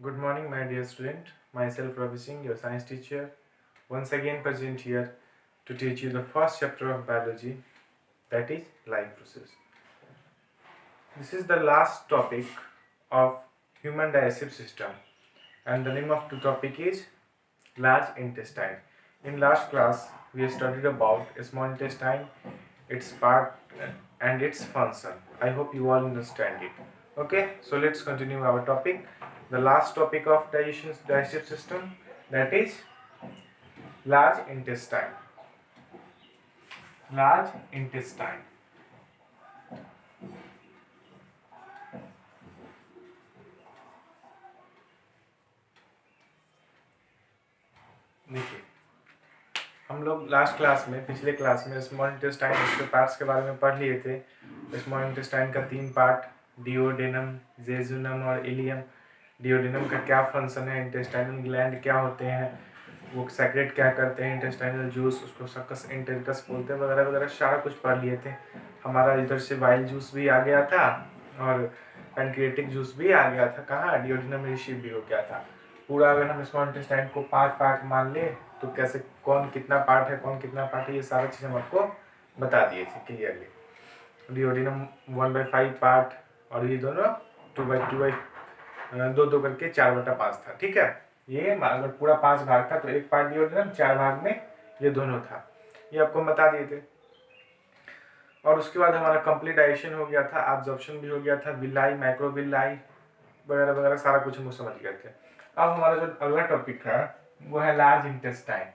Good morning, my dear student. Myself Ravi Singh, your science teacher, once again present here to teach you the first chapter of biology, that is life process. This is the last topic of human digestive system, and the name of the topic is large intestine. In last class, we studied about small intestine, its part and its function. I hope you all understand it. Okay, so let's continue our topic. The last topic of digestive system, that is large intestine. Large intestine. देखिए, हम लोग last class में पिछले class में small intestine उसके parts के बारे में पढ़ लिए थे। स्मॉल इंटेस्टाइन का 3 पार्ट, डिओडेनम, जेजुनम और इलियम। डिओडेनम का क्या फंक्शन है, इंटेस्टाइनल ग्लैंड क्या होते हैं, वो सेक्रेट क्या करते हैं, इंटेस्टाइनल जूस, उसको सकस इंटेरिकस बोलते हैं, वगैरह वगैरह सारा कुछ पढ़ लिए थे। हमारा इधर से वाइल जूस भी आ गया था और पैनक्रिएटिक जूस भी आ गया था। कहाँ, डिओडेनम रिसीव भी हो गया था। पूरा अगर हम स्मॉल इंटेस्टाइन को 5 पार्ट मान ले तो कैसे, कौन कितना पार्ट है, कौन कितना पार्ट है, ये सारा चीज़ हम आपको बता दिए थे क्लियरली। डिओडेनम 1/5 पार्ट और ये दोनों 2/2 करके 4/5 था। ठीक है, ये अगर पूरा 5 भाग था तो एक पार्ट डिओडेनम, 4 भाग में ये दोनों था। ये आपको हम बता दिए थे। और उसके बाद हमारा कंप्लीट डाइजेशन हो गया था, एब्जॉर्प्शन भी हो गया था, विलाई, माइक्रोविलाई वगैरह वगैरह सारा कुछ हम समझ गए थे। अब हमारा जो अगला टॉपिक है वो है लार्ज इंटेस्टाइन।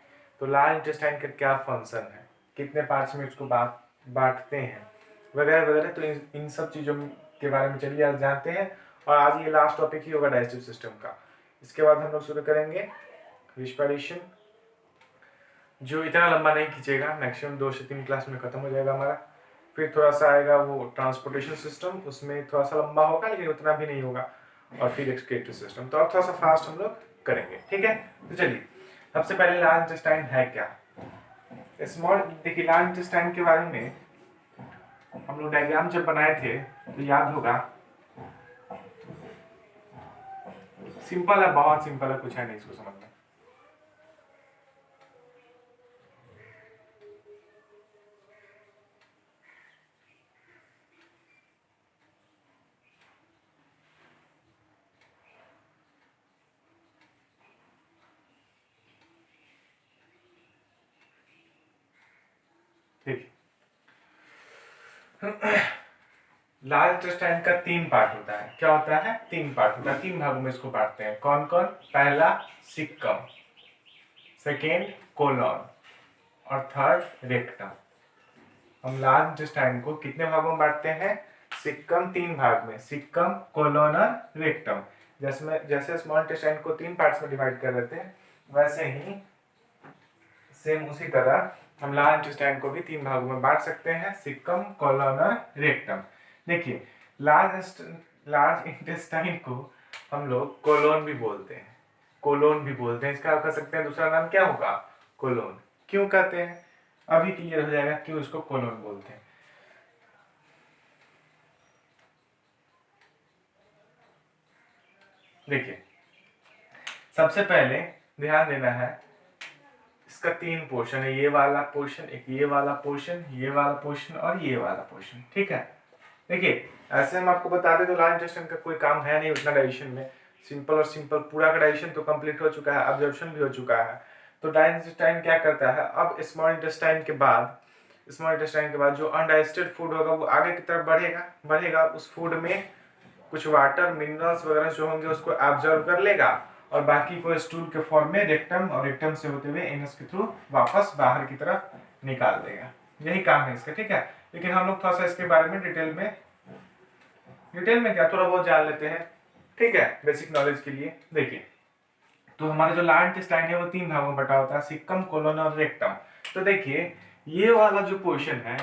तो लार्ज इंटेस्टाइन का क्या फंक्शन है, कितने पार्ट्स में इसको बांटते हैं, वगैरह वगैरह। तो इन सब चीज़ों के बारे में चलिए आज जानते हैं। और आज ये लास्ट टॉपिक ही होगा डाइजेस्टिव सिस्टम का। इसके बाद हम लोग शुरू करेंगे रिस्पिरेशन, जो इतना लंबा नहीं खींचेगा, मैक्सिमम 2 से 3 क्लास में खत्म हो जाएगा हमारा। फिर थोड़ा सा आएगा वो ट्रांसपोर्टेशन सिस्टम, उसमें थोड़ा सा लंबा होगा लेकिन उतना भी नहीं होगा। और फिर एक्सक्रीटरी सिस्टम, तो अब थोड़ा सा फास्ट हम लोग करेंगे। ठीक है, तो चलिए सबसे पहले लार्ज इंटेस्टाइन है क्या। स्मॉल, देखिए लार्ज इंटेस्टाइन के बारे में हम लोग डायग्राम जब बनाए थे तो याद होगा, सिंपल है, बहुत सिंपल है, कुछ है नहीं इसको समझना। देखिए लार्ज इंटेस्टाइन का 3 पार्ट होता है। क्या होता है, 3 पार्ट होता है, 3 भागों में इसको बांटते हैं। कौन कौन, पहला सिक्कम, सेकेंड कोलॉन और थर्ड रेक्टम। हम लार्ज इंटेस्टाइन को कितने भागों में बांटते हैं, सिक्कम 3 भाग में, सिक्कम, कोलॉन और रेक्टम। जैसे स्मॉल इंटेस्टाइन को 3 पार्ट्स में डिवाइड कर देते हैं, वैसे ही सेम उसी तरह हम लार्ज इंटेस्टाइन को भी 3 भागों में बांट सकते हैं, सिक्कम, कोलॉन और रेक्टम। देखिए लार्ज इंटेस्टाइन को हम लोग कोलोन भी बोलते हैं, कोलोन भी बोलते हैं। इसका आप कह सकते हैं दूसरा नाम क्या होगा, कोलोन। क्यों कहते हैं, अभी क्लियर हो जाएगा क्यों इसको कोलोन बोलते हैं। देखिए सबसे पहले ध्यान देना है, इसका 3 पोर्शन है, ये वाला पोर्शन, एक ये वाला पोर्शन, ये वाला पोर्शन और ये वाला पोर्शन। ठीक है, देखिए ऐसे हम आपको बता दें तो लार्ज इंटेस्टाइन का कोई काम है नहीं उतना डाइजेशन में। सिंपल और सिंपल पूरा का डाइजेशन तो कंप्लीट हो चुका है, एब्जॉर्प्शन भी हो चुका है। तो लार्ज इंटेस्टाइन क्या करता है, अब स्मॉल इंटेस्टाइन के बाद जो अनडाइजेस्टेड फूड होगा वो आगे की तरफ बढ़ेगा। उस फूड में कुछ वाटर, मिनरल्स वगैरह जो होंगे उसको एब्जॉर्ब कर लेगा और बाकी को स्टूल के फॉर्म में रेक्टम और रेक्टम से होते हुए एनस के थ्रू वापस बाहर की तरफ निकाल देगा। यही काम है इसका। ठीक है, लेकिन हम लोग थोड़ा सा इसके बारे में डिटेल में क्या थोड़ा बहुत जान लेते हैं। ठीक है, बेसिक नॉलेज के लिए। देखिए तो हमारा जो लार्ज इंटेस्टाइन है वो 3 भागों में बटा होता है, सिक्कम, कोलोन और रेक्टम। तो देखिए ये वाला जो पोर्शन है,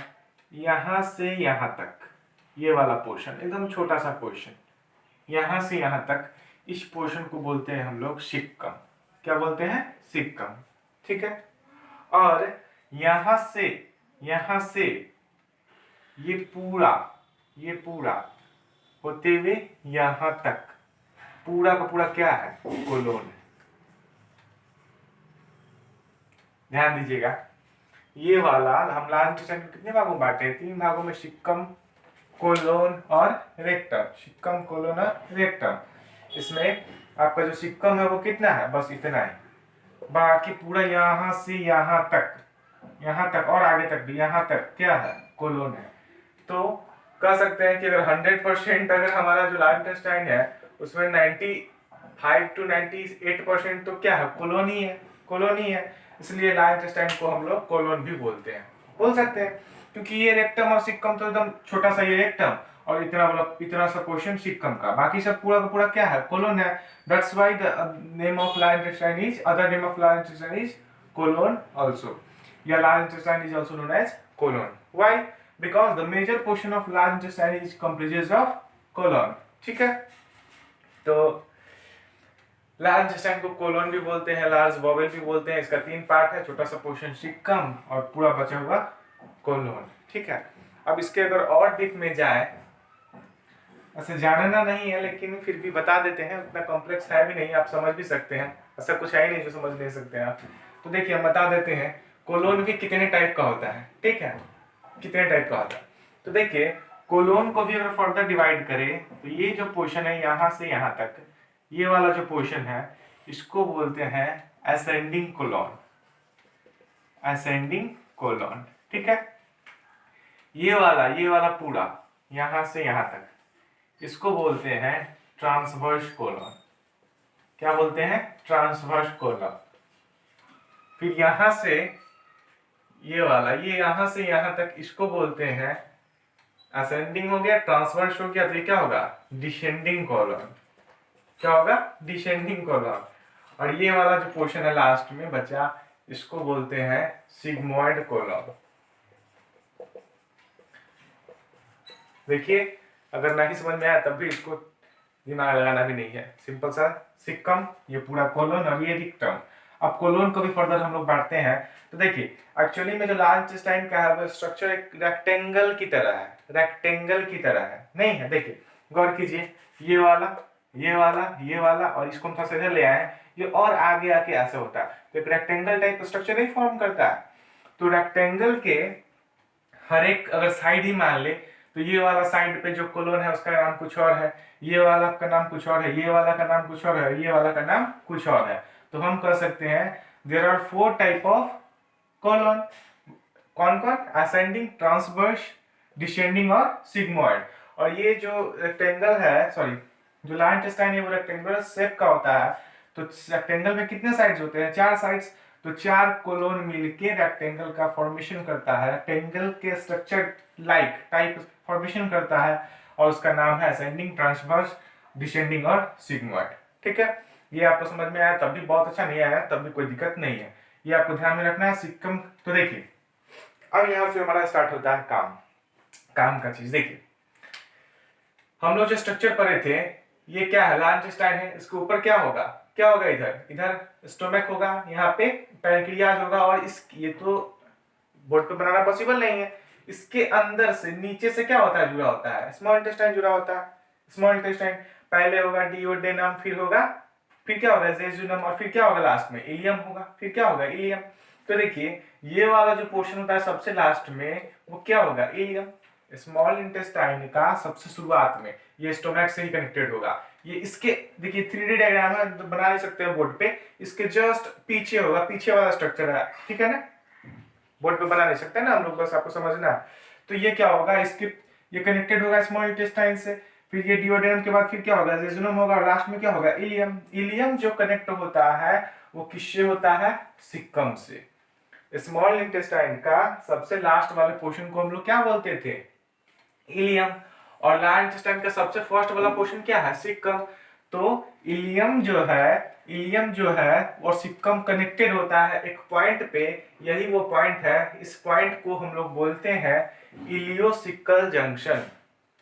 यहां से यहां तक, ये वाला पोर्शन एकदम छोटा सा पोर्शन, यहां से यहां तक, इस पोर्शन को बोलते हैं हम लोग सिक्कम। क्या बोलते हैं, सिक्कम। ठीक है, और यहां से ये पूरा होते हुए यहां तक, पूरा का पूरा क्या है, कोलोन है। ध्यान दीजिएगा, ये वाला हम लार्ज इंटेस्टाइन को कितने भागों में बांटे हैं, 3 भागों में, सिक्कम, कोलोन और रेक्टम। सिक्कम, कोलोन और रेक्टम। इसमें आपका जो सिक्कम है वो कितना है, बस इतना ही, बाकी पूरा यहाँ से यहाँ तक और आगे तक भी, यहाँ तक क्या है, कोलोन है। तो कह सकते हैं कि अगर 100% अगर हमारा जो लार्ज इंटेस्टाइन है उसमें 95 to 98% तो क्या है, कोलोन ही है। इसलिए लार्ज इंटेस्टाइन को हम लोग कोलोन भी बोल सकते हैं, क्योंकि ये रेक्टम और सिक्कम तो एकदम छोटा सा ये रेक्टम और इतना सा पोर्शन सिक्कम का, बाकी सब पूरा का पूरा क्या है, कोलोन है। That's why the name of large intestine is, other name of large intestine is colon also, या large intestine is also known as colon. Why? Because the major portion of large intestine is comprises of colon. ठीक है, तो large intestine को colon भी बोलते हैं, large bowel भी बोलते हैं। इसका 3 पार्ट है, छोटा सा पोर्शन सिक्कम और पूरा बचा हुआ कोलोन। ठीक है, अब इसके अगर और डीप में जाए, ऐसे जानना नहीं है लेकिन फिर भी बता देते हैं, उतना कॉम्प्लेक्स है भी नहीं, आप समझ भी सकते हैं, ऐसा कुछ है ही नहीं जो समझ नहीं सकते हैं आप। तो देखिए हम बता देते हैं कोलोन भी कितने टाइप का होता है। ठीक है, कितने टाइप का होता है, तो देखिए कोलोन को भी अगर फर्दर डिवाइड करें तो ये जो पोर्शन है यहाँ से यहाँ तक, ये वाला जो पोर्शन है इसको बोलते हैं असेंडिंग कोलोन, असेंडिंग कोलोन। ठीक है, ये वाला पूरा यहाँ से यहाँ तक इसको बोलते हैं ट्रांसवर्स कोलोन। क्या बोलते हैं, ट्रांसवर्स कोलोन। फिर यहाँ से ये वाला, ये यहाँ से यहाँ तक इसको बोलते हैं, असेंडिंग हो गया, ट्रांसवर्स हो गया, तो ये क्या होगा, डिसेंडिंग कोलोन। क्या होगा, डिसेंडिंग कोलोन। और ये वाला जो पोर्शन है लास्ट में बचा, इसको बोलते हैं सिग्मोइड कोलोन। देखिए अगर नहीं समझ में आया तब भी इसको दिमाग लगाना भी नहीं है, सिंपल सा, सिक्कम, ये पूरा कोलोन और ये रेक्टम। अब कोलोन को भी फर्दर हम लोग बांटते हैं, तो देखिए एक्चुअली में जो लार्ज इंटेस्टाइन का है वो स्ट्रक्चर एक रेक्टेंगल की तरह है, रेक्टेंगल की तरह है, नहीं है। देखिए गौर कीजिए, ये वाला और इसको हम थोड़ा सा इधर ले आए, ये और आगे आके ऐसे होता है, तो एक रेक्टेंगल टाइप स्ट्रक्चर नहीं फॉर्म करता है। तो रेक्टेंगल के हर एक अगर साइड ही मान ले, तो ये वाला साइड पे जो कोलोन है उसका नाम कुछ और है, ये वाला का नाम कुछ और है, ये वाला का नाम कुछ और है, ये वाला का नाम कुछ और है। तो हम कह सकते हैं there are 4 type of colon. कौन कौन, असेंडिंग, ट्रांसवर्स, डिसेंडिंग और सिग्मोइड। और ये जो रेक्टेंगल है, सॉरी जो लार्ज इंटेस्टाइन है वो रेक्टेंगुलर शेप का होता है। तो रेक्टेंगल में कितने साइड्स होते हैं, 4 साइड्स, तो 4 कोलोन मिलके रेक्टेंगल का फॉर्मेशन करता है, रेक्टेंगल के स्ट्रक्चर लाइक टाइप फॉर्मेशन करता है, और उसका नाम है असेंडिंग, ट्रांसवर्स, डिसेंडिंग और सिग्मोइड। ठीक है, ये आपको समझ में आया तब भी बहुत अच्छा, नहीं आया तब भी कोई दिक्कत नहीं है, ये आपको ध्यान में रखना है। सिक्कम, तो देखिए अब यहाँ से हमारा स्टार्ट होता है काम का चीज। देखिए हम लोग जो स्ट्रक्चर पढ़े थे, ये क्या है, लार्ज इंटेस्टाइन है, इसके ऊपर क्या होगा इधर स्टोमक होगा, यहाँ पे पैनक्रियाज होगा, और इस ये तो बोर्ड पे बनाना पॉसिबल नहीं है, इसके अंदर से नीचे से क्या होता है, जुड़ा होता है स्मॉल इंटेस्टाइन जुड़ा होता है। स्मॉल इंटेस्टाइन पहले होगा डिओडेनम, फिर क्या होगा जेजुनम, और फिर क्या होगा लास्ट में इलियम होगा, फिर क्या होगा इलियम। तो देखिए ये वाला जो पोर्शन होता है सबसे लास्ट में वो क्या होगा, इलियम। स्मॉल इंटेस्टाइन का सबसे शुरुआत में ये स्टोमक से ही कनेक्टेड होगा। ये इसके देखिए 3D डायग्राम है, बना नहीं सकते हैं बोर्ड पे, इसके जस्ट पीछे होगा, पीछे वाला स्ट्रक्चर है, ठीक है ना, बोर्ड पे बना नहीं सकते ना हम लोग, बस आपको समझना है। तो ये क्या होगा, इसके ये कनेक्टेड होगा स्मॉल इंटेस्टाइन से, फिर ये डिओडेनम के बाद फिर क्या होगा, जेजुनम होगा, और लास्ट में क्या होगा, इलियम। इलियम जो कनेक्ट होता है वो किससे होता है, सिक्कम से। स्मॉल इंटेस्टाइन का सबसे लास्ट वाले पोर्शन को हम लोग क्या बोलते थे, इलियम, और लार्ज इंटेस्टाइन का सबसे फर्स्ट वाला पोर्शन क्या है, सिक्कम। तो इलियम जो है और सिक्कम कनेक्टेड होता है एक पॉइंट पे, यही वो पॉइंट है, इस पॉइंट को हम लोग बोलते हैं इलियोसिकल जंक्शन।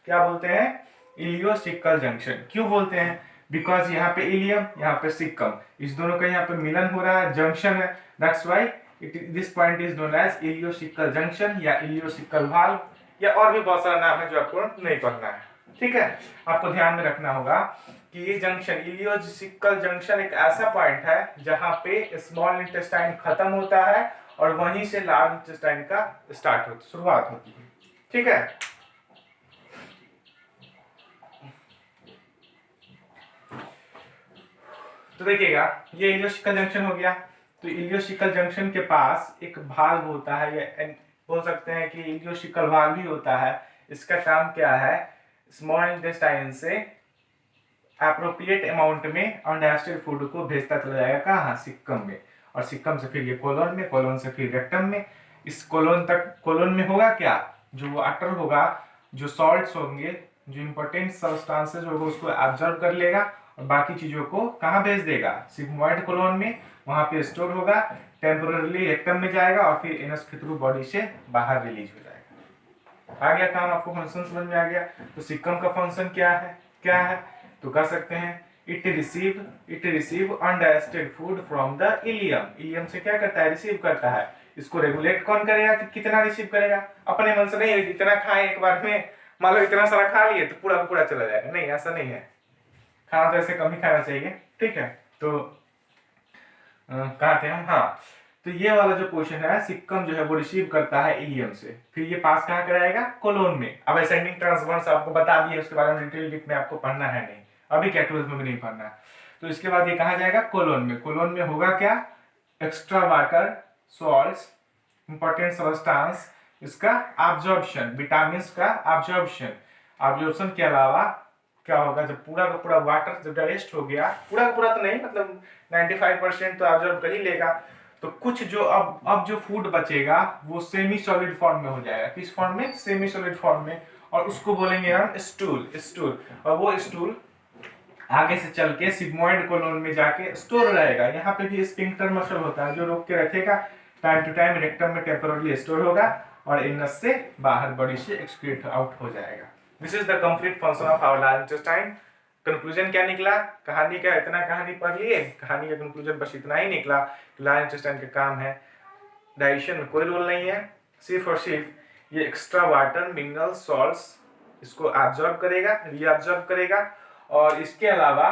क्या बोलते हैं, इलियोसिकल जंक्शन। क्यों बोलते हैं, बिकॉज यहाँ पे इलियम, यहाँ पे सिक्कम, इस दोनों का यहाँ पे मिलन हो रहा है, जंक्शन है, that's why this point is known as ileocecal junction या इलियोसिकल वाल्व, या और भी बहुत सारा नाम है जो आपको नहीं पढ़ना है। ठीक है, आपको ध्यान में रखना होगा कि ये जंक्शन इलियोसिकल जंक्शन एक ऐसा पॉइंट है जहां पे स्मॉल इंटेस्टाइन खत्म होता है और वहीं से लार्ज इंटेस्टाइन का शुरुआत होती है। ठीक है, तो देखिएगा ये इलियोसिकल जंक्शन हो गया। तो इलियोसिकल जंक्शन के पास एक भाल्व होता है, या बोल सकते हैं कि इलियोसिकल वाल्व भी होता है। इसका काम क्या है, स्मॉल इंटेस्टाइन से एप्रोप्रिएट अमाउंट में अनडाइजेस्टेड फूड को भेजता चला जाएगा कहाँ, सिक्कम में, और सिक्कम से फिर ये कोलोन में, कोलोन से फिर रेक्टम में। इस कोलोन तक, कोलोन में होगा क्या, जो वाटर होगा, जो सॉल्ट्स होंगे, जो इंपॉर्टेंट सब्सटेंसेस होगा उसको एब्जॉर्ब कर लेगा और बाकी चीजों को कहाँ भेज देगा, सिग्मोइड कोलोन में, वहां पे स्टोर होगा, टेम्पोरली रेक्टम में जाएगा और फिर एनस के थ्रू बॉडी से बाहर रिलीज हो जाएगा। आ गया काम, आपको फंक्शन समझ में आ गया। तो सिक्कम का फंक्शन क्या है, तो कह सकते हैं it receive undigested food from the ileum. Ileum से क्या करता है, रिसीव करता है। इसको रेगुलेट कौन करेगा कि कितना रिसीव करेगा, अपने मन से नहीं, इतना खाए एक बार में, मान लो इतना सारा खा लिए तो पूरा पूरा चला जाएगा, नहीं ऐसा नहीं है, खाना तो ऐसे कम ही खाना चाहिए। ठीक है, तो कहा थे हम, हाँ, तो ये वाला जो पोर्शन है सिक्कम जो है वो रिसीव करता है इलियम से, फिर ये पास कहाँ कराएगा, कोलोन में। अब असेंडिंग ट्रांसवर्स आपको बता दिए, उसके बारे में डिटेल में आपको पढ़ना है नहीं, अभी क्या 12th में भी नहीं पढ़ना है। तो इसके बाद ये कहाँ जाएगा, कोलोन में। कोलोन में होगा क्या, extra water, salts, important substance, इसका एब्जॉर्प्शन, विटामिन का एब्जॉर्प्शन के अलावा क्या होगा, जब पूरा का पूरा वाटर जब डाइजेस्ट हो गया, पूरा का पूरा तो नहीं, मतलब 95% तो एब्जॉर्ब कर ही लेगा, तो कुछ जो अब जो फूड बचेगा वो सेमी सॉलिड फॉर्म में हो जाएगा। किस फॉर्म में, सेमी सॉलिड फॉर्म में, और उसको बोलेंगे हम स्टूल। और वो स्टूल आगे से चल के सिग्मोइड कोलोन में जाके स्टोर रहेगा। यहाँ पे भी स्फिंक्टर मसल होता है जो रोक के रखेगा, टाइम टू टाइम रेक्टम में टेम्पोरली स्टोर होगा और इनस से बाहर बॉडी से एक्सक्रीट आउट हो जाएगा। This is the complete function of our large intestine. Conclusion क्या निकला, कहानी का इतना कहानी पढ़ लिए, कहानी का कंक्लूजन बस इतना ही निकला, लार्ज इंटेस्टाइन का काम है, डाइजेशन में कोई रोल नहीं है, सिर्फ और सिर्फ ये एक्स्ट्रा वाटर, मिनरल, सॉल्ट्स इसको एब्जॉर्ब करेगा, रीअब्जॉर्ब करेगा, और इसके अलावा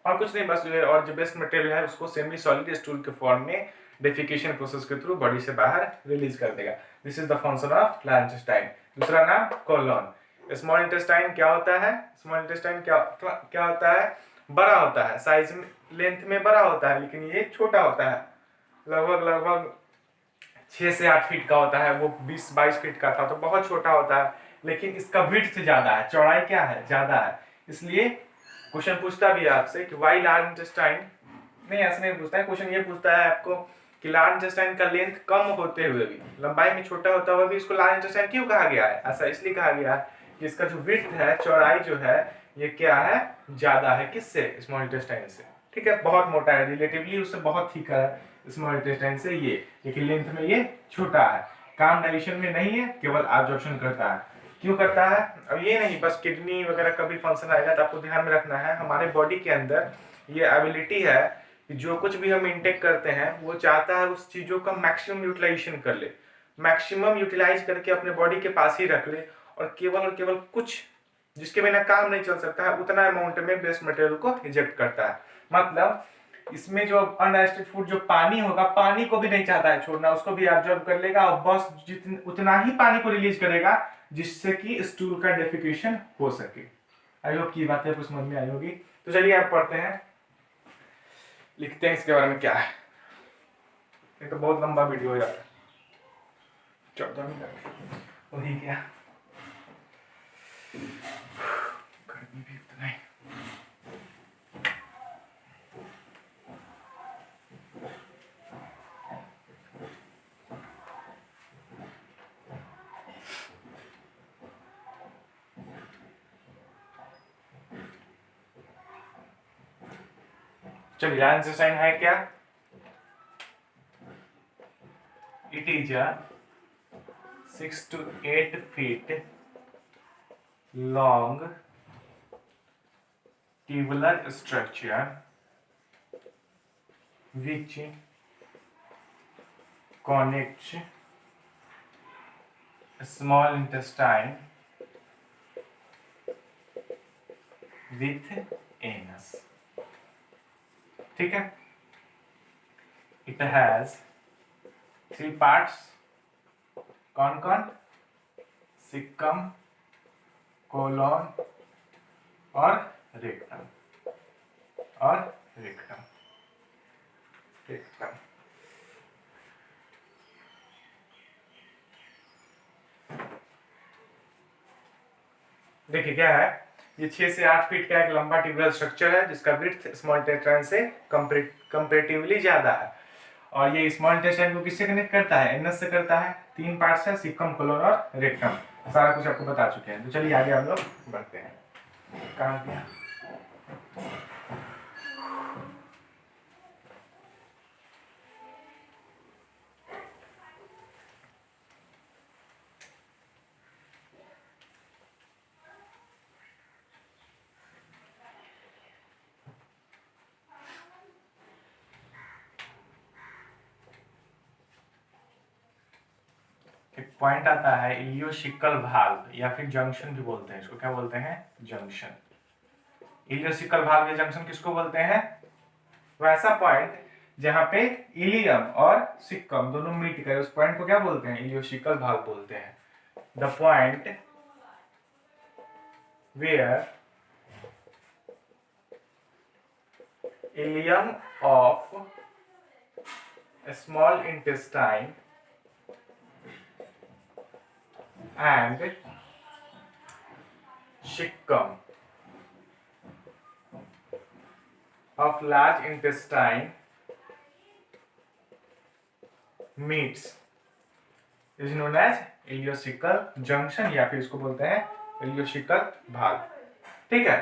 और कुछ नहीं, बस जो है और जो बेस्ट मटेरियल है उसको सेमी सॉलिड स्टूल के फॉर्म में डेफिकेशन प्रोसेस के थ्रू बॉडी से बाहर रिलीज कर देगा। This is the function of large intestine. दूसरा नाम कोलोन। स्मॉल इंटेस्टाइन क्या होता है, स्मॉल इंटेस्टाइन क्या होता है, बड़ा होता है, साइज में, लेंथ में बड़ा होता है, लेकिन ये छोटा होता है, लगभग 6 से 8 फीट का होता है, वो 20-22 फीट का था, तो बहुत छोटा होता है, लेकिन इसका विड्थ ज्यादा है, चौड़ाई क्या है, ज्यादा है। इसलिए क्वेश्चन पूछता भी है आपसे कि वाई लार्ज इंटेस्टाइन, नहीं ऐसा नहीं पूछता है, क्वेश्चन ये पूछता है आपको कि लार्ज इंटेस्टाइन का लेंथ कम होते हुए भी, लंबाई में छोटा होता हुआ भी इसको लार्ज इंटेस्टाइन क्यों कहा गया है, ऐसा इसलिए कहा गया है कि इसका जो विड्थ है, चौड़ाई जो है, ये क्या है, ज्यादा है, किससे, स्मॉल इंटेस्टाइन से। ठीक है, बहुत मोटा है, रिलेटिवली उससे बहुत थिक है स्मॉल इंटेस्टाइन से ये, लेकिन लेंथ में ये छोटा है, काम डाइजेशन में नहीं है, केवल एब्जॉर्प्शन करता है। क्यों करता है, अब ये नहीं बस किडनी वगैरह का भी फंक्शन आएगा, तो आपको ध्यान में रखना है हमारे बॉडी के अंदर ये एबिलिटी है कि जो कुछ भी हम इंटेक करते हैं वो चाहता है उस चीजों का मैक्सिमम यूटिलाइजेशन कर ले, मैक्सिमम यूटिलाइज करके अपने बॉडी के पास ही रख ले, और केवल कुछ जिसके बिना काम नहीं चल सकता है उतना अमाउंट में वेस्ट मटेरियल को इजेक्ट करता है। मतलब इसमें जो अनडाइजेस्टेड फूड, जो पानी होगा, पानी को भी नहीं चाहता है छोड़ना, उसको भी एब्जॉर्ब कर लेगा और बस उतना ही पानी को रिलीज करेगा जिससे कि स्टूल का डेफिकेशन हो सके। आई होप की बातें आपको समझ में आई होगी। तो चलिए आप पढ़ते हैं, लिखते हैं इसके बारे में क्या है, ये तो बहुत लंबा वीडियो हो जाता है, 14 मिनट वही क्या, गर्मी भी उतना ही। चलिए लार्ज इंटेस्टाइन है क्या, it is a 6 to 8 feet long tubular structure which connects small intestine with anus. ठीक है, इट हैज 3 पार्ट्स। कौन कौन? सिक्कम, कोलोन और रेक्टम, और रेक्टम, रेक्टम। देखिए क्या है, ये 6 से 8 फीट का एक लंबा ट्यूबुलर स्ट्रक्चर है जिसका विड्थ स्मॉल इंटेस्टाइन से कंपैरेटिवली ज्यादा है। और ये स्मॉल इंटेस्टाइन को किससे कनेक्ट करता है? एनस से करता है। 3 पार्ट्स है, सिक्कम, कोलोन और रेक्टम। सारा कुछ आपको बता चुके हैं। तो चलिए आगे हम लोग बढ़ते हैं। कहाँ गया? एक पॉइंट आता है इलियोशिकल भाल्व, या फिर जंक्शन भी बोलते हैं इसको। क्या बोलते हैं? जंक्शन। इलियोशिकल भाल्व या जंक्शन किसको बोलते हैं? वैसा पॉइंट जहां पे इलियम और सिक्कम दोनों मीट करे, उस पॉइंट को क्या बोलते हैं? इलियोशिकल भाल्व बोलते हैं। The point where ileum of small intestine and cecum of large intestine meets is known as ileocecal junction, या फिर इसको बोलते हैं इलियोशिकल भाल्व। ठीक है,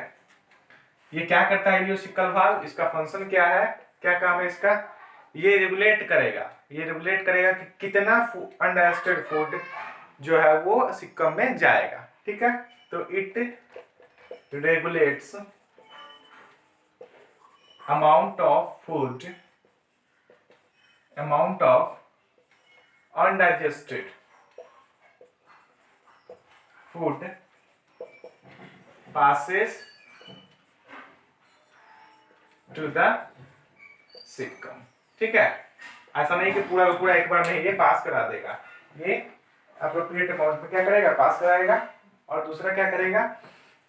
ये क्या करता है इलियोशिकल भाल्व? इसका फंक्शन क्या है, क्या काम है इसका? ये रेगुलेट करेगा, कि कितना अनडाइजेस्टेड फूड जो है वो सिक्कम में जाएगा। ठीक है, तो it regulates amount of undigested food passes to the caecum. ठीक है, ऐसा नहीं कि पूरा का पूरा एक बार में ये पास करा देगा, ये अप्रोप्रिएट अमाउंट में क्या करेगा? पास कराएगा। और दूसरा क्या करेगा?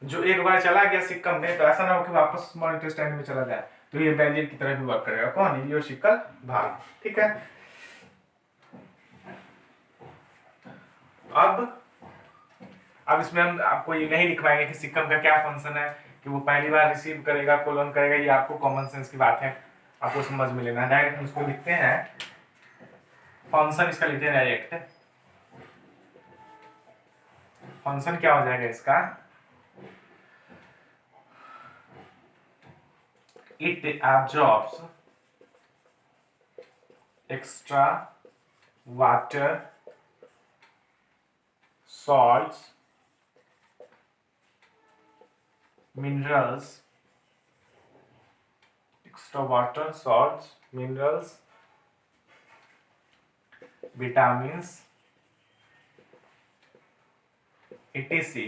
जो एक बार चला गया सिक्कम में, तो ऐसा ना हो कि वापस स्मॉल इंटेस्टाइन में चला जाए, तो ये बैरियर की तरह भी वर्क करेगा। कौन? इलियोशिकल भाल्व। ठीक है, अब इसमें हम आपको ये नहीं लिखवाएंगे कि सिक्कम का क्या फंक्शन है, कि वो पहली बार रिसीव करेगा, कोलोन करेगा। ये आपको कॉमन सेंस की बात है, आपको समझ में लेना। डायरेक्ट हम इसको लिखते हैं, फंक्शन इसका लिखते हैं डायरेक्ट। फंक्शन क्या हो जाएगा इसका? It absorbs extra water, salts, minerals, vitamins, etc.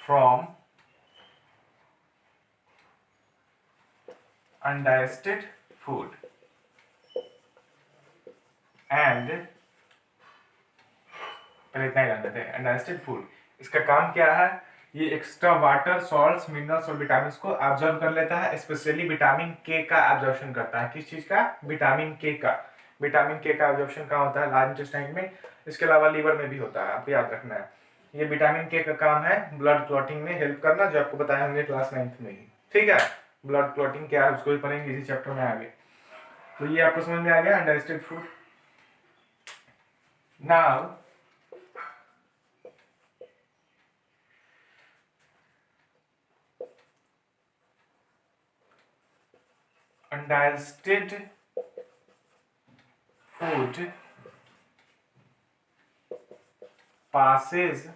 from undigested food and पहले इतना ही रख देते हैं। अनडाइजेस्टेड फूड, इसका काम क्या है? ये एक्स्ट्रा वाटर, सॉल्ट्स, मिनरल्स और विटामिन को एब्जॉर्ब कर लेता है। स्पेशली विटामिन के का एब्जॉर्प्शन करता है। किस चीज का? विटामिन के का। विटामिन के का एब्जॉर्प्शन कहाँ होता है? लार्ज इंटेस्टाइन में। इसके अलावा लीवर में भी होता है, आपको याद रखना है। ये विटामिन के का काम है ब्लड क्लॉटिंग में हेल्प करना, जो आपको बताया हमने क्लास 9th में ही। ठीक है, ब्लड क्लॉटिंग क्या है उसको भी पढ़ेंगे इसी चैप्टर में आगे। तो ये आपको समझ में आ गया undigested food. Now undigested food passes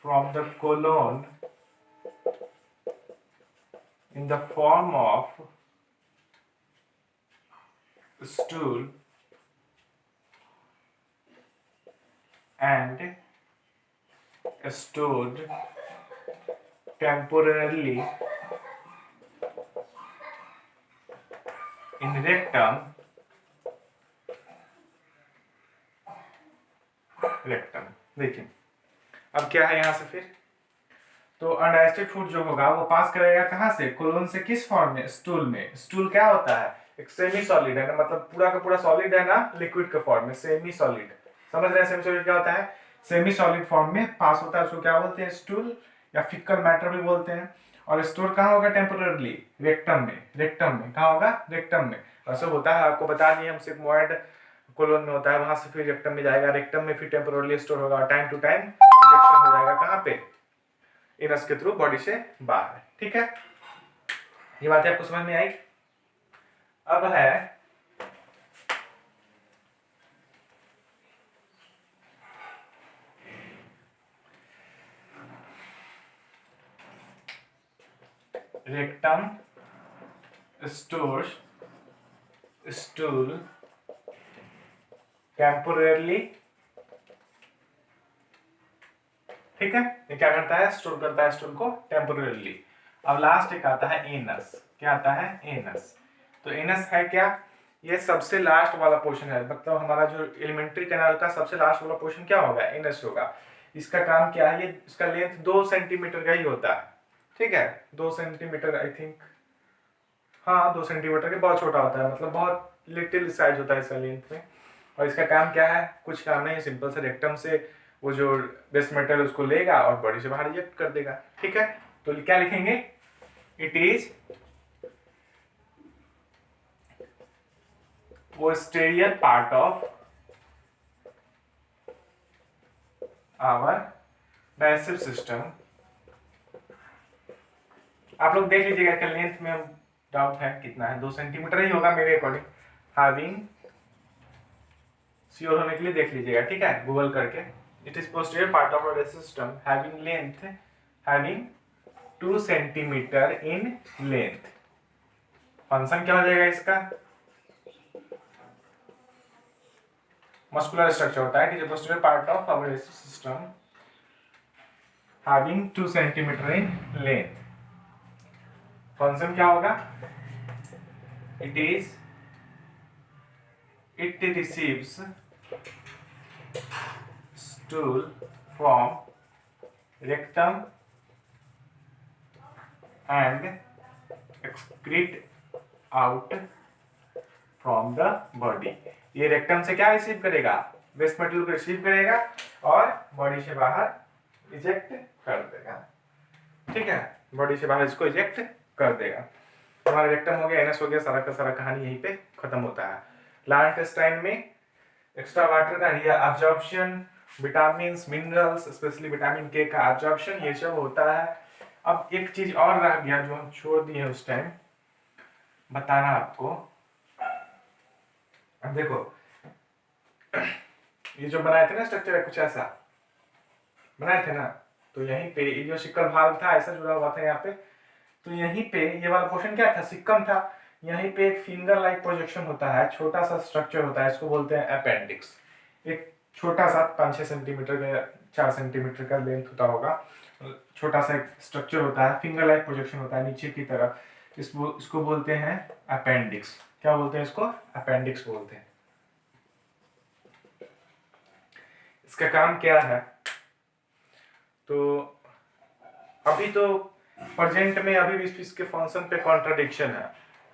from the colon in the form of stool and stored temporarily in rectum देखिए अब क्या है यहाँ से फिर, तो अनडाइजेस्टेड फूड जो होगा वो पास करेगा कहाँ से, कोलोन से, किस फॉर्म में, स्टूल में। स्टूल क्या होता है, एक सेमी सॉलिड है ना, मतलब पूरा का पूरा सॉलिड है ना, लिक्विड के फॉर्म में, सेमी सॉलिड। समझ रहे हैं सेमी सॉलिड क्या होता है, सेमी सॉलिड फॉर्म में पास होता है, उसको क्या बोलते हैं, स्टूल या फिकल मैटर भी बोलते हैं। और स्टोर कहाँ होगा, टेम्पोररली रेक्टम में। रेक्टम में कहाँ होगा, रेक्टम में। ऐसा होता है, आपको बता दिए हम, सिग्मोइड कोलोन में होता है, वहां से फिर रेक्टम में जाएगा, रेक्टम में फिर टेम्पोररली स्टोर होगा, टाइम टू टाइम इंजेक्शन हो जाएगा कहाँ पे, इनस के थ्रू बॉडी से बाहर। ठीक है, ये बातें आपको समझ में आई। अब है रेक्टम स्टोर्स स्टूल टेम्पोररली। ठीक है, ये क्या करता है, स्टोर करता है स्टूल को टेम्पोररली। अब लास्ट एक आता है एनस। क्या आता है, एनस। तो एनस है क्या, ये सबसे लास्ट वाला पोर्शन है, मतलब हमारा जो एलिमेंट्री कैनाल का सबसे लास्ट वाला पोर्शन क्या होगा, एनस होगा। इसका काम क्या है, ये इसका लेंथ 2 सेंटीमीटर का ही होता है। ठीक है, 2 सेंटीमीटर आई थिंक, हाँ 2 सेंटीमीटर के, बहुत छोटा होता है, मतलब बहुत लिटिल साइज होता है इसका लेंथ में। और इसका काम क्या है, कुछ काम नहीं, सिंपल से रेक्टम से वो जो वेस्ट मेटल उसको लेगा और बॉडी से बाहर रिजेक्ट कर देगा। ठीक है, तो क्या लिखेंगे, it is posterior part of our digestive system। आप लोग देख लीजिएगा कि लेंथ में डाउट है कितना है, 2 सेंटीमीटर ही होगा मेरे अकॉर्डिंग, हैविंग, श्योर होने के लिए देख लीजिएगा। ठीक है, गूगल करके, it is posterior part of our system having length, having 2 centimetre in length. Function क्या हो जाएगा इसका, मस्कुलर स्ट्रक्चर होता है, it is posterior part of our system having 2 centimetre in length. Function क्या होगा, it receives stool from rectum and excrete out from the body। ये rectum से क्या रिसीव करेगा, वेस्ट मटेरियल को रिसीव करेगा और बॉडी से बाहर इजेक्ट कर देगा। ठीक है, बॉडी से बाहर इसको इजेक्ट कर देगा। हमारा रेक्टम हो गया, एनस हो गया, सारा का सारा कहानी यहीं पे खत्म होता है। लार्ज इंटेस्टाइन में एक्स्ट्रा वाटर का absorption, vitamin minerals, specially vitamin के का एब्जॉर्प्शन, ये सब होता है। अब एक चीज और रह गया जो हम छोड़ दिए उस टाइम बताना आपको। अब देखो ये जो बनाए थे ना स्ट्रक्चर है, कुछ ऐसा बनाए थे ना, तो यहीं पे ये जो सिक्कल भाग था ऐसा जुड़ा हुआ था यहाँ पे, तो यहीं पे ये वाला पोर्शन क्या था, सिक्कम था। यहीं पे एक फिंगर लाइक प्रोजेक्शन होता है, छोटा सा स्ट्रक्चर होता है, इसको बोलते हैं अपेंडिक्स। एक छोटा सा 5-6 सेंटीमीटर का 4 सेंटीमीटर का लेंथ होता होगा, छोटा सा एक स्ट्रक्चर होता है, फिंगर लाइक प्रोजेक्शन होता है नीचे की तरफ, इसको बोलते हैं अपेंडिक्स। क्या बोलते हैं इसको, अपेंडिक्स बोलते हैं। इसका काम क्या है, तो अभी तो प्रेजेंट में अभी भी इसके फंक्शन पे कॉन्ट्राडिक्शन है।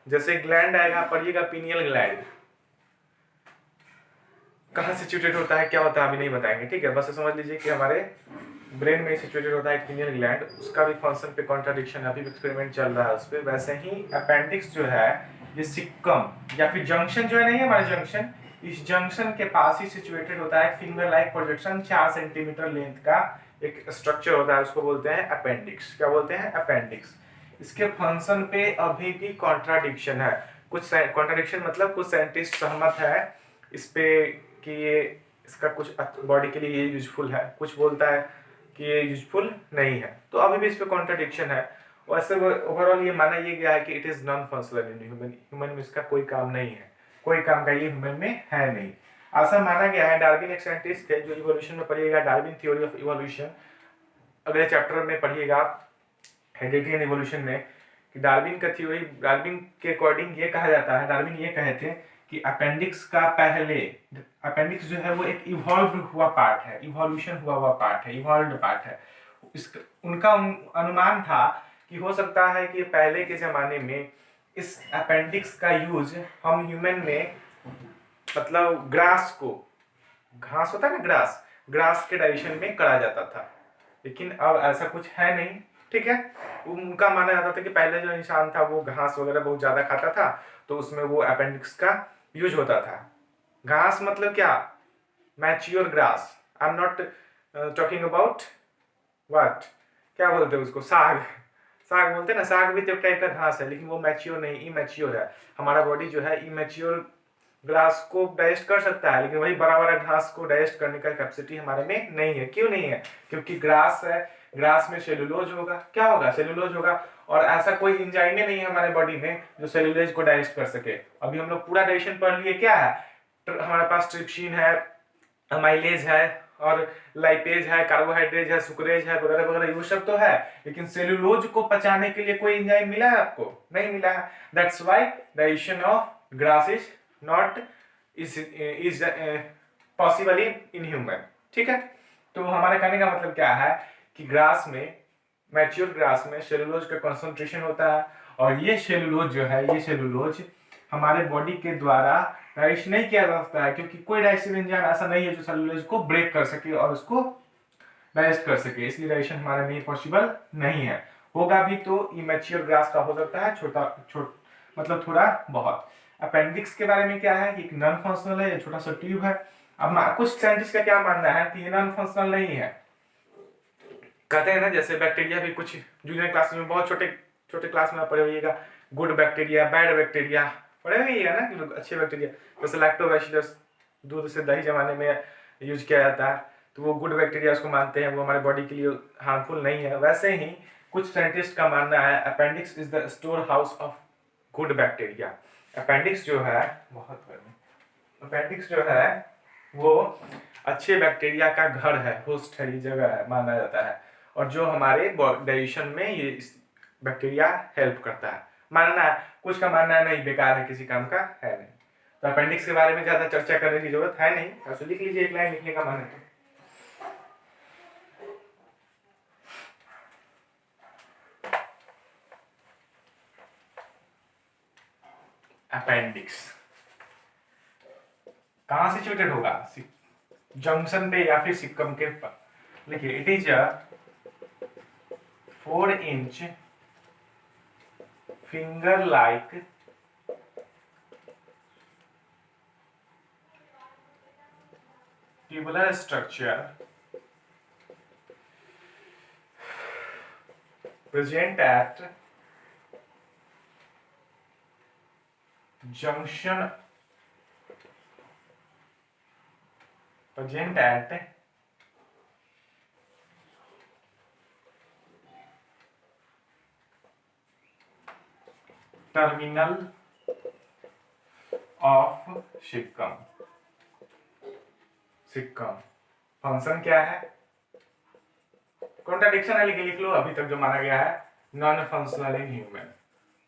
जैसे ग्लैंड आएगा, पढ़िएगा पीनियल ग्लैंड कहाँ सिचुएटेड होता है, क्या होता है अभी नहीं बताएंगे। ठीक है, बस समझ लीजिए कि हमारे ब्रेन में सिचुएटेड होता है पीनियल ग्लैंड, उसका भी फंक्शन पे कॉन्ट्राडिक्शन है, अभी एक्सपेरिमेंट चल रहा है उस पर। वैसे ही अपेंडिक्स जो है ये सिक्कम या फिर जंक्शन जो है, नहीं हमारे जंक्शन, इस जंक्शन के पास ही सिचुएटेड होता है finger like projection, 4 centimetre length का एक स्ट्रक्चर होता है, उसको बोलते हैं अपेंडिक्स। क्या बोलते हैं, अपेंडिक्स। इसके फंक्शन पे अभी भी कॉन्ट्राडिक्शन है। कुछ कॉन्ट्राडिक्शन मतलब कुछ साइंटिस्ट सहमत है इस पे कि ये इसका कुछ बॉडी के लिए ये यूजफुल है, कुछ बोलता है कि ये यूजफुल नहीं है, तो अभी भी इस पे कॉन्ट्राडिक्शन है। वैसे ओवरऑल ये माना ये गया है कि it is non functional in human, human में इसका कोई काम नहीं है, कोई काम का ये ह्यूमन में है नहीं, ऐसा माना गया है। डार्विन एक साइंटिस्ट थे जो इवोल्यूशन में पढ़िएगा, डार्विन थ्योरी ऑफ इवोल्यूशन, अगले चैप्टर में पढ़िएगा हेरिडिटी एंड इवोल्यूशन में कि डार्विन का थ्योरी, डार्विन के अकॉर्डिंग ये कहा जाता है, डार्विन ये कहे थे कि अपेंडिक्स का पहले, अपेंडिक्स जो है वो एक इवॉल्व हुआ पार्ट है, इवोल्यूशन हुआ पार्ट है, इवॉल्व पार्ट है। उनका अनुमान था कि हो सकता है कि पहले के ज़माने में इस अपेंडिक्स का यूज हम ह्यूमन में, मतलब ग्रास को, घास होता है ना, ग्रास के डाइजेशन में करा जाता था, लेकिन अब ऐसा कुछ है नहीं। ठीक है, उनका माना जाता था कि पहले जो इंसान था वो घास वगैरह बहुत ज़्यादा खाता था, तो उसमें वो अपेंडिक्स का यूज होता था। घास मतलब क्या, mature grass. I am not talking about what, क्या बोलते हैं उसको, साग, साग बोलते हैं ना, साग भी तो एक टाइप का घास है, लेकिन वो मैच्योर नहीं, इमैच्योर है। हमारा बॉडी जो है इमैच्योर ग्रास को डाइजेस्ट कर सकता है, लेकिन वही बड़ा बड़ा घास को डाइजेस्ट करने का कैपेसिटी हमारे में नहीं है। क्यों नहीं है? क्योंकि ग्रास है, ग्रास में सेलुलोज होगा, क्या होगा, सेलुलोज होगा, और ऐसा कोई एंजाइम नहीं है हमारे बॉडी में जो सेलुलोज को डाइजेस्ट कर सके। अभी हम लोग पूरा डाइजेशन पढ़ लिए, क्या है हमारे पास, ट्रिप्सिन है, अमाइलेज है, और लाइपेज है, कार्बोहाइड्रेट है, सुक्रेज है, वगैरह वगैरह, ये सब तो है, लेकिन सेलुलोज को पचाने के लिए कोई एंजाइम मिला है आपको? नहीं मिला है। That's why digestion of grass is not is possible in human. ठीक है, तो हमारे कहने का मतलब क्या है कि ग्रास में, मैच्योर ग्रास में सेलुलोज का कंसंट्रेशन होता है, और ये सेलुलोज जो है, ये सेलुलोज हमारे बॉडी के द्वारा डाइजेस्ट नहीं किया जा सकता है, क्योंकि कोई डाइजेस्टिव एंजाइम ऐसा नहीं है जो सेलुलोज को ब्रेक कर सके और उसको डाइजेस्ट कर सके, इसलिए डाइजेशन हमारे में पॉसिबल नहीं है। होगा भी तो इमेच्योर ग्रास का हो सकता है, मतलब थोड़ा बहुत। अपेंडिक्स के बारे में क्या है कि एक नॉन फंक्शनल है, ये छोटा सा ट्यूब है। अब कुछ साइंटिस्ट का क्या मानना है कि ये नॉन फंक्शनल नहीं है। कहते हैं ना, जैसे बैक्टीरिया भी कुछ जूनियर क्लास में, बहुत छोटे छोटे क्लास में आप पढ़े होइएगा, गुड बैक्टीरिया, बैड बैक्टीरिया, पढ़े होइएगा ना कि अच्छे बैक्टीरिया, जैसे लैक्टोबैसिलस, दूध से दही जमाने में यूज किया जाता है, तो वो गुड बैक्टीरिया उसको मानते हैं, वो हमारे बॉडी के लिए हार्मफुल नहीं है। वैसे ही कुछ साइंटिस्ट का मानना है appendix is the store house of good bacteria. Appendix जो है, बहुत अपेंडिक्स जो है वो अच्छे बैक्टीरिया का घर है, होस्ट है, ये जगह है, माना जाता है, और जो हमारे डाइजेशन में ये बैक्टीरिया हेल्प करता है। मानना है, कुछ का मानना है नहीं, बेकार है, किसी काम का है नहीं। तो अपेंडिक्स के बारे में ज़्यादा चर्चा करने की जरूरत है नहीं, तो लिख लीजिए, एक लाइन लिखने का मन है तो। अपेंडिक्स कहाँ सिचुएटेड होगा, जंक्शन पे या फिर सिक्कम के पर। देखिए, it is a 4 inch finger like tubular structure present at junction, present at terminal of caecum. Caecum function क्या है, कॉन्ट्राडिक्शन है, लेकिन लिख लो, अभी तक जो माना गया है नॉन फंक्शनल इन ह्यूमन,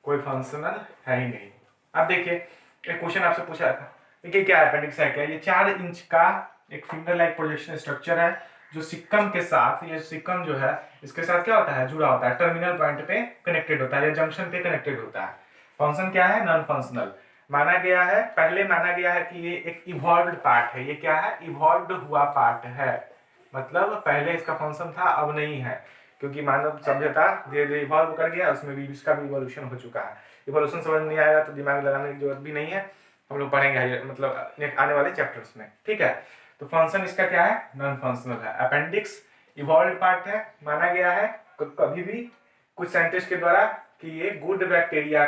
कोई फंक्शनल है ही नहीं। अब देखिए, एक क्वेश्चन आपसे पूछा था, देखिए क्या अपेंडिक्स है, क्या ये 4 इंच का एक फिंगर लाइक प्रोजेक्शन स्ट्रक्चर है, जो सिक्कम के साथ, ये सिक्कम जो है इसके साथ क्या होता है, जुड़ा होता है, टर्मिनल पॉइंट पे कनेक्टेड होता है, या जंक्शन पे कनेक्टेड होता है। फंक्शन क्या है, नॉन फंक्शनल माना गया है, पहले माना गया है कि ये एक इवॉल्व्ड पार्ट है। ये क्या है, इवॉल्व्ड हुआ पार्ट है, मतलब पहले इसका फंक्शन था, अब नहीं है, क्योंकि मानव सभ्यता धीरे धीरे इवॉल्व कर गया, उसमें भी इसका भी इवोल्यूशन हो चुका है। इवोल्यूशन समझ नहीं आएगा तो दिमाग लगाने की जरूरत भी नहीं है, हम लोग पढ़ेंगे मतलब आने वाले चैप्टर्स में। ठीक है, तो फंक्शन इसका क्या है, नॉन फंक्शनल है। अपेंडिक्स इवॉल्व्ड पार्ट है, माना गया है कभी भी कुछ साइंटिस्ट के द्वारा कि ये गुड बैक्टीरिया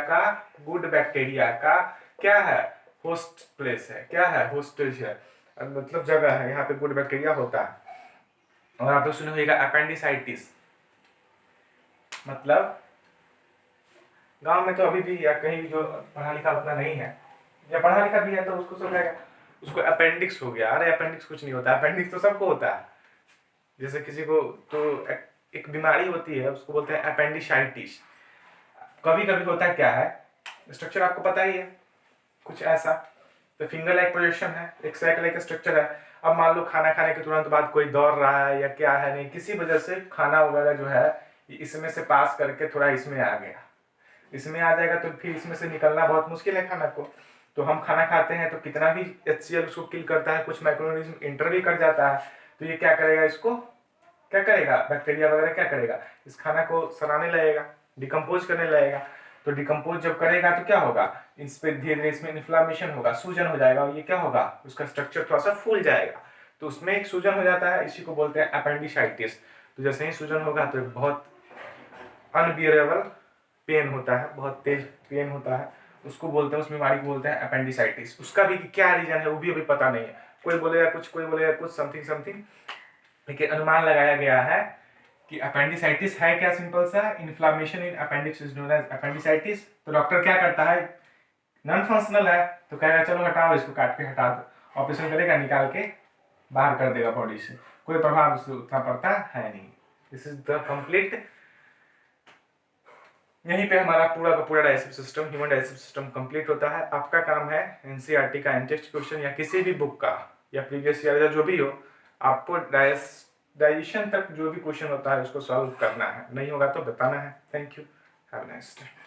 का क्या है, होस्ट प्लेस है, क्या है, होस्टेज है, मतलब जगह है, यहाँ पे गुड बैक्टीरिया होता है। और आप लोग सुने होगा अपेंडिसाइटिस, मतलब गांव में तो अभी भी, या कहीं भी जो पढ़ा लिखा उतना नहीं है, या पढ़ा लिखा भी है तो उसको समझेगा, उसको अपेंडिक्स हो गया। अरे अपेंडिक्स कुछ नहीं होता, अपेंडिक्स तो सबको होता है, जैसे किसी को तो एक बीमारी होती है, उसको बोलते हैं अपेंडिसाइटिस। कभी कभी होता है, क्या है स्ट्रक्चर आपको पता ही है कुछ ऐसा, तो फिंगर लाइक प्रोजेक्शन है, एक सैक लाइक स्ट्रक्चर है। अब मान लो खाना खाने के तुरंत बाद कोई दौड़ रहा है या क्या है, नहीं किसी वजह से खाना वगैरह जो है इसमें से पास करके थोड़ा इसमें आ गया, इसमें आ जाएगा तो फिर इसमें से निकलना बहुत मुश्किल है खाना को। तो हम खाना खाते हैं तो कितना भी HCl उसको किल करता है, कुछ माइक्रोऑर्गेनिज्म इंटर भी कर जाता है, तो ये क्या करेगा, इसको क्या करेगा, बैक्टीरिया वगैरह क्या करेगा, इस खाना को सड़ाने लगेगा, डिकम्पोज करने लगेगा। तो डिकम्पोज जब करेगा तो क्या होगा, इस पे धीरे धीरे इसमें इन्फ्लामेशन होगा, सूजन हो जाएगा, और ये क्या होगा, उसका स्ट्रक्चर थोड़ा सा फूल जाएगा, तो उसमें एक सूजन हो जाता है, इसी को बोलते हैं अपेंडिसाइटिस। तो जैसे ही सूजन होगा तो बहुत अनबियरेबल पेन होता है, बहुत तेज पेन होता है, उसको बोलते हैं, उस बीमारी को बोलते हैं अपेंडिसाइटिस। उसका भी क्या रीजन है वो भी अभी पता नहीं है, कोई बोलेगा कुछ, कोई बोलेगा कुछ, समथिंग समथिंग, लेकिन अनुमान लगाया गया है कि अपेंडिसाइटिस है क्या, सिंपल सा inflammation in appendix is known as appendicitis. तो डॉक्टर क्या करता है, नॉन फंक्शनल है तो कहेगा चलो हटाओ इसको, काट के हटा दो, ऑपरेशन करेगा, निकाल के बाहर कर देगा बॉडी से, कोई प्रभाव उससे उतना पड़ता है नहीं। दिस इज द कंप्लीट, यहीं पे हमारा पूरा का पूरा digestive system, human digestive system complete होता है। आपका काम है एनसीईआरटी का एनटेक्स्ट क्वेश्चन या किसी भी बुक का या प्रीवियस ईयर या जो भी हो, आपको डाइजेशन तक जो भी क्वेश्चन होता है उसको सॉल्व करना है, नहीं होगा तो बताना है। Thank you, have a nice day.